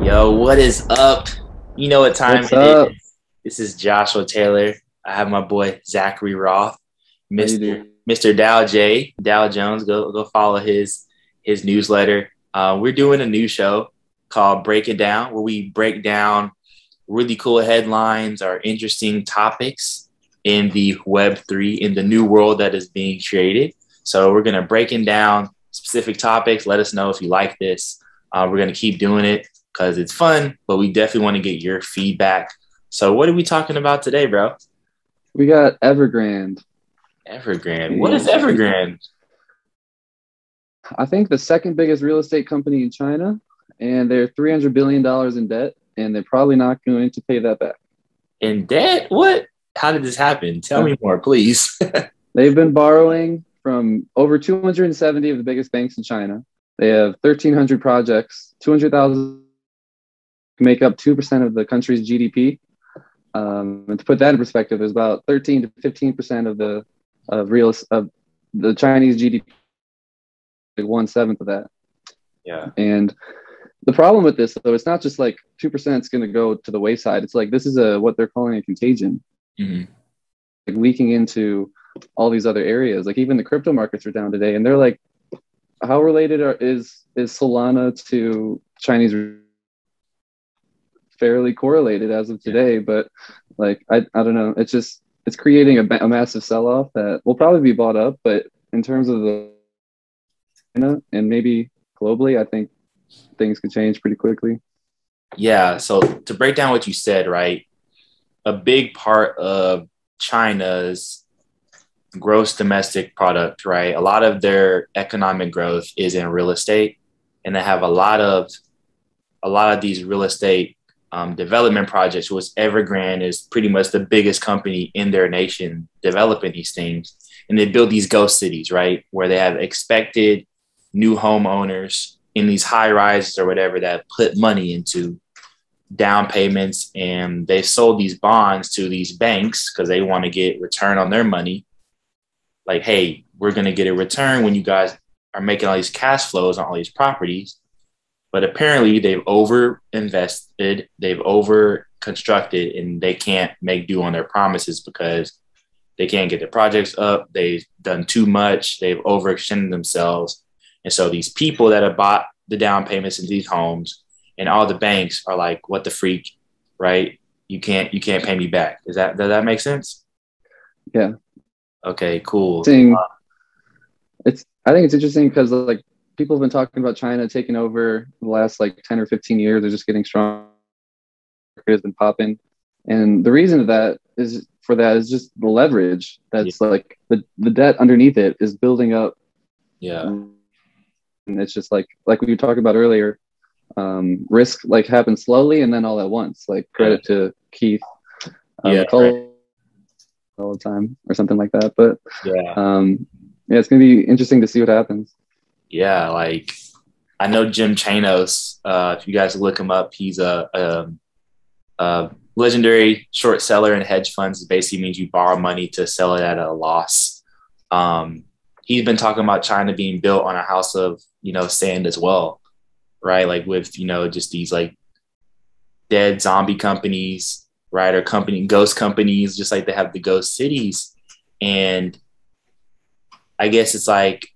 Yo, what is up? You know what time What's it up? is. This is Joshua Taylor. I have my boy Zachary Roth, How you Mr. doing? Mr. Dow Jones. Go follow his newsletter. We're doing a new show called Break It Down, where we break down really cool headlines or interesting topics in the Web3 in the new world that is being created. So we're gonna breaking down specific topics. Let us know if you like this. We're gonna keep doing it because it's fun, but we definitely want to get your feedback. So what are we talking about today, bro? We got Evergrande, Evergrande. What is and Evergrande? I think the second biggest real estate company in China, and they're $300 billion in debt, and they're probably not going to pay that back. In debt? What? How did this happen? Tell Uh, me more, please. they've been borrowing from over 270 of the biggest banks in China. They have 1,300 projects, 200,000 make up 2% of the country's GDP. And to put that in perspective, there's about 13 to 15% of the Chinese GDP, like 1/7 of that. Yeah. And the problem with this, though, it's not just like 2% is going to go to the wayside. It's like this is a what they're calling a contagion, Mm-hmm. like leaking into all these other areas. Like even the crypto markets are down today, and they're like, how related is Solana to Chinese? Fairly correlated as of Yeah. today, but like I don't know. It's creating a massive sell off that will probably be bought up, but in terms of the and maybe globally, I think things could change pretty quickly. Yeah. So to break down what you said, right? A big part of China's gross domestic product, right? A lot of their economic growth is in real estate, and they have a lot of these real estate development projects, which Evergrande is pretty much the biggest company in their nation developing these things. And they build these ghost cities, right? Where they have expected new homeowners in these high rises or whatever that put money into down payments. And they've sold these bonds to these banks because they want to get return on their money. Like, hey, we're going to get a return when you guys are making all these cash flows on all these properties. But apparently they've over invested, they've over constructed, and they can't make do on their promises because they can't get their projects up. They've done too much. They've overextended themselves. And so these people that have bought the down payments in these homes and all the banks are like, what the freak, right? You can't pay me back. Does that make sense? Yeah, Okay, cool. seeing it's I think it's interesting because like people have been talking about China taking over the last like 10 or 15 years. They're just getting stronger. Has been popping, and the reason of that is for that is just the leverage Yeah, that's like the debt underneath it is building up, yeah, and it's just like we were talking about earlier. Risk like happens slowly and then all at once. Like yeah, credit to Keith yeah, right. McCullough all the time or something like that. But Yeah, yeah, it's gonna be interesting to see what happens. yeah. Like I know Jim Chanos. If you guys look him up, he's a legendary short seller in hedge funds. It basically means you borrow money to sell it at a loss. Um, he's been talking about China being built on a house of sand as well, right? Like with just these like dead zombie companies, right? Or ghost companies, just like they have the ghost cities. And I guess it's like,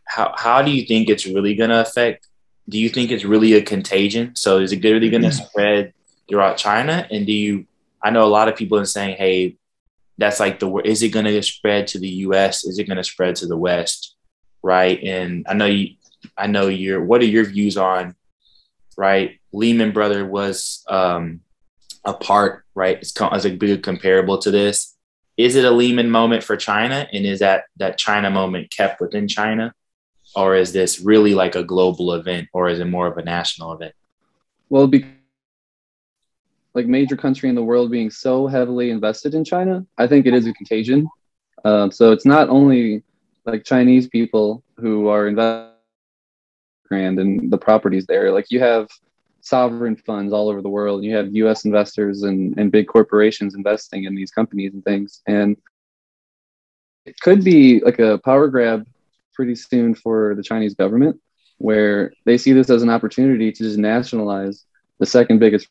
how do you think it's really going to affect? Do you think it's really a contagion? So is it really going to spread throughout China? And I know a lot of people are saying, hey, that's like is it going to spread to the US? Is it going to spread to the West? Right. And I know what are your views on, right? Lehman Brothers was a part, right? It's a big comparable to this. Is it a Lehman moment for China? And is that China moment kept within China? Or is this really like a global event, or is it more of a national event? Well, like major country in the world being so heavily invested in China, I think it is a contagion. So it's not only like Chinese people who are investing in the properties there. Like you have sovereign funds all over the world. You have U.S. investors and big corporations investing in these companies and things. And it could be like a power grab pretty soon for the Chinese government, where they see this as an opportunity to just nationalize the second biggest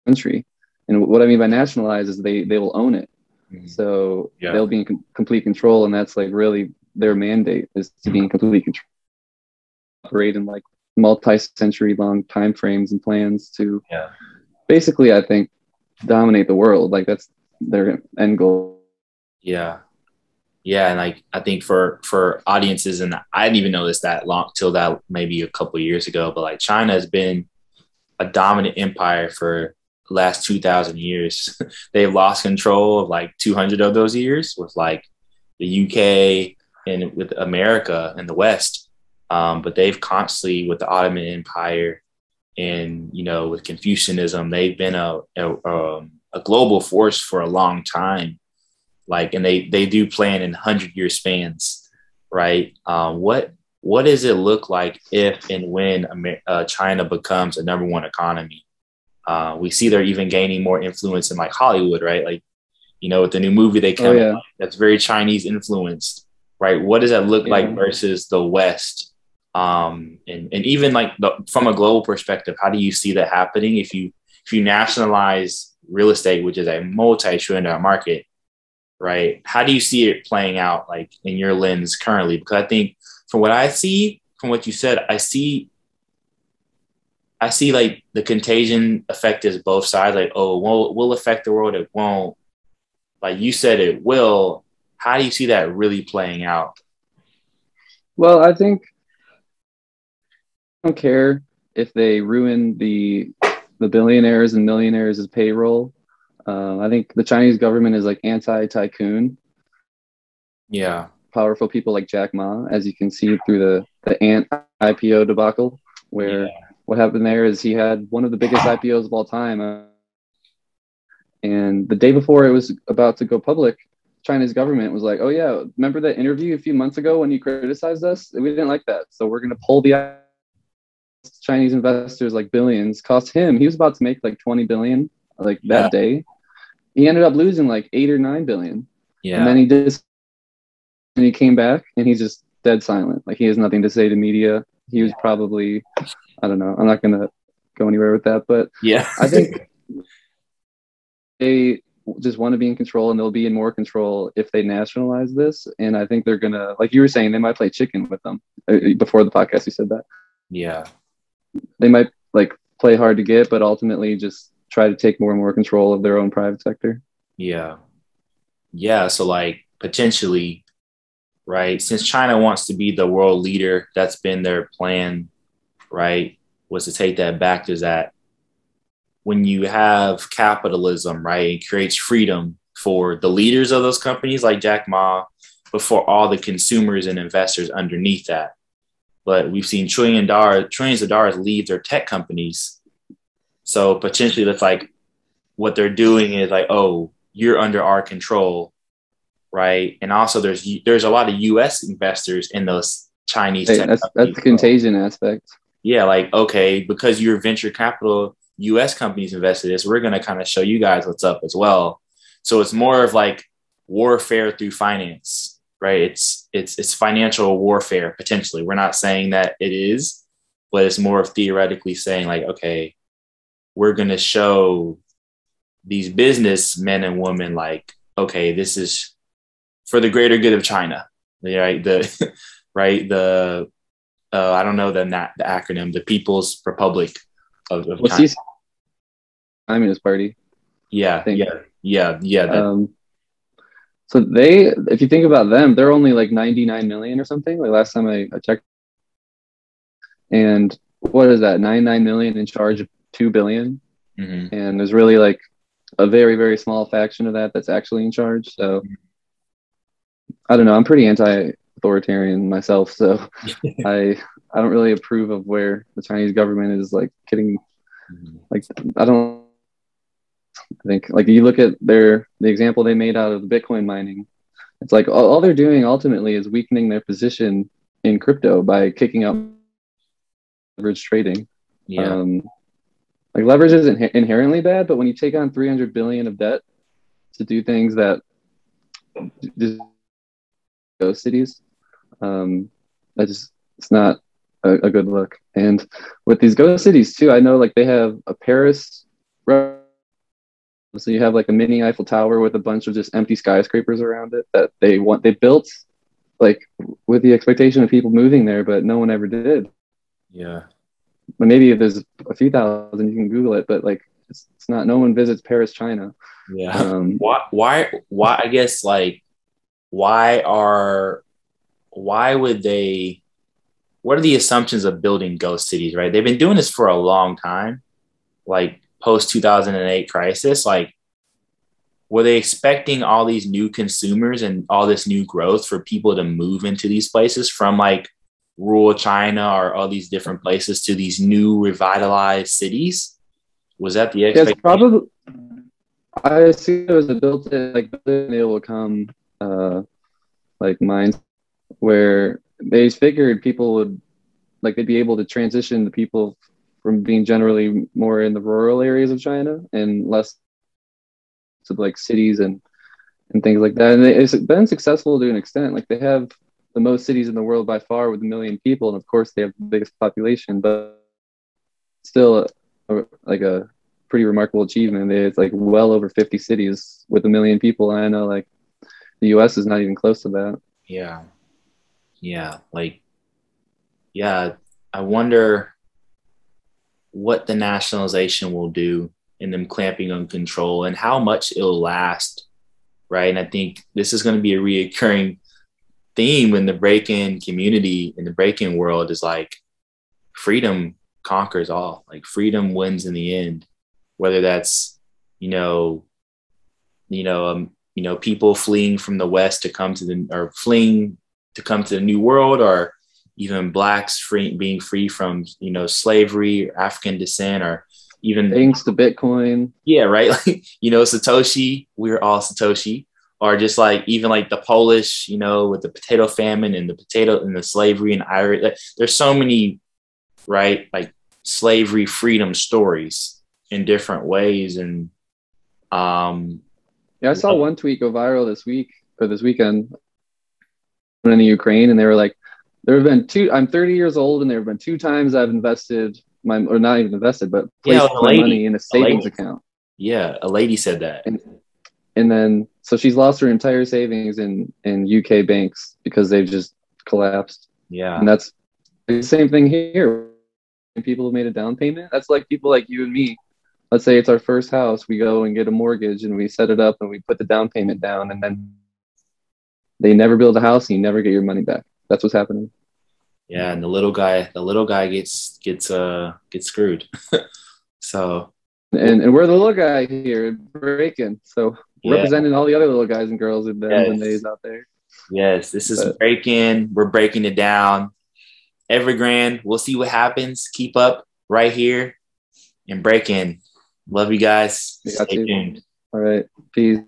country. And what I mean by nationalize is they will own it. So they'll be in complete control, and that's like really their mandate is to be in complete control, operate in like multi-century long time frames and plans to basically, I think, dominate the world. Like that's their end goal. Yeah. Yeah, and like I think for audiences, and I didn't even know this that long till that maybe a couple of years ago, but like China has been a dominant empire for the last 2,000 years. They've lost control of like 200 of those years with like the UK and with America and the West, but they've constantly with the Ottoman Empire and with Confucianism, they've been a global force for a long time. Like, and they do plan in 100-year spans, right? What does it look like if and when China becomes a number one economy? We see they're even gaining more influence in like Hollywood, right? Like, with the new movie they come out, that's very Chinese influenced, right? What does that look like versus the West? And even like from a global perspective, how do you see that happening? If you nationalize real estate, which is a multi-trillion-dollar market, right? How do you see it playing out, like in your lens currently? Because I think from what I see, from what you said, I see like the contagion effect is both sides. Like, oh, will affect the world. It won't. Like you said, it will. How do you see that really playing out? Well, I think I don't care if they ruin the billionaires and millionaires' payroll. I think the Chinese government is like anti-tycoon. Yeah. Powerful people like Jack Ma, as you can see through the Ant IPO debacle, where what happened there is he had one of the biggest IPOs of all time. And the day before it was about to go public, China's government was like, oh yeah, remember that interview a few months ago when you criticized us? We didn't like that. So we're going to pull the Chinese investors like billions. Cost him, he was about to make like 20 billion like that day. He ended up losing like 8 or 9 billion. And then he came back and he's just dead silent. Like he has nothing to say to media. He was probably, I don't know. I'm not going to go anywhere with that, but I think they just want to be in control, and they'll be in more control if they nationalize this. And I think they're going to, like you were saying, they might play chicken with them. Before the podcast, you said that. Yeah. They might like play hard to get, but ultimately just try to take more and more control of their own private sector. Yeah. Yeah. So like potentially, right, since China wants to be the world leader, that's been their plan, right, was to take that back to that when you have capitalism, right, it creates freedom for the leaders of those companies like Jack Ma, but for all the consumers and investors underneath that. But we've seen trillions of dollars leave their tech companies. So potentially that's like what they're doing is like, oh, you're under our control, right? And also there's a lot of U.S. investors in those Chinese tech that's the contagion aspect. Yeah, like, okay, because you're venture capital, U.S. companies invested in this, we're going to kind of show you guys what's up as well. So it's more of like warfare through finance, right? It's financial warfare potentially. We're not saying that it is, but it's more of theoretically saying like, okay, we're going to show these businessmen and women like, okay, this is for the greater good of China, right? I don't know the acronym, the People's Republic of China. Communist Party. Yeah. So if you think about them, they're only like 99 million or something. Like last time I checked. And what is that? 99 million in charge of 2 billion. Mm-hmm. And there's really like a very, very small faction of that that's actually in charge. So I don't know. I'm pretty anti-authoritarian myself. So I don't really approve of where the Chinese government is like getting like, I think like you look at the example they made out of the Bitcoin mining, it's like all they're doing ultimately is weakening their position in crypto by kicking out leverage trading. Like leverage isn't inherently bad, but when you take on 300 billion of debt to do things that just go cities, it's not a good look. And with these ghost cities too, I know like they have a Paris, so you have like a mini Eiffel Tower with a bunch of just empty skyscrapers around it that they built like with the expectation of people moving there, but no one ever did. Yeah. But maybe if there's a few thousand, you can Google it, but like it's not. No one visits Paris, China. Yeah. Why? I guess like why would they? What are the assumptions of building ghost cities? Right. They've been doing this for a long time, like post 2008 crisis. Like, were they expecting all these new consumers and all this new growth for people to move into these places from like rural China or all these different places to these new revitalized cities? Was that the Yeah, it's expectation? probably. I assume it was a built-in like they will come like minds where they figured people would like they'd be able to transition the people from being generally more in the rural areas of China and less to like cities and things like that. And it's been successful to an extent. Like they have the most cities in the world by far with 1 million people, and of course they have the biggest population, but still like a pretty remarkable achievement. It's like well over 50 cities with 1 million people. And I know like the US is not even close to that. Yeah. Yeah. Like, yeah, I wonder what the nationalization will do in them clamping on control and how much it'll last. Right. And I think this is going to be a reoccurring theme in the break-in community, in the break-in world, is like freedom conquers all. Like freedom wins in the end, whether that's, people fleeing from the West to come to or fleeing to come to the New World, or even blacks being free from, slavery, African descent, or even thanks to Bitcoin. Yeah, right. Like, Satoshi, we're all Satoshi, or just like even like the Polish, with the potato famine and the potato and the slavery and Irish. Like, there's so many, right? Like slavery freedom stories in different ways. And yeah, I saw one tweet go viral this week or this weekend in the Ukraine, and they were like, there have been I'm 30 years old, and there have been 2 times I've invested or not even invested, but placed my money in a savings account. Yeah, a lady said that. And then, so she's lost her entire savings in UK banks because they've just collapsed. Yeah. And that's the same thing here. People have made a down payment. That's like people like you and me. Let's say it's our first house. We go and get a mortgage and we set it up and we put the down payment down, and then they never build a house and you never get your money back. That's what's happening. Yeah, and the little guy gets screwed. So and we're the little guy here breaking. So representing all the other little guys and girls in the days out there. Yes, this is BreakIN. We're breaking it down. Evergrande, we'll see what happens. Keep up right here and BreakIN. Love you guys. Stay tuned. All right. Peace.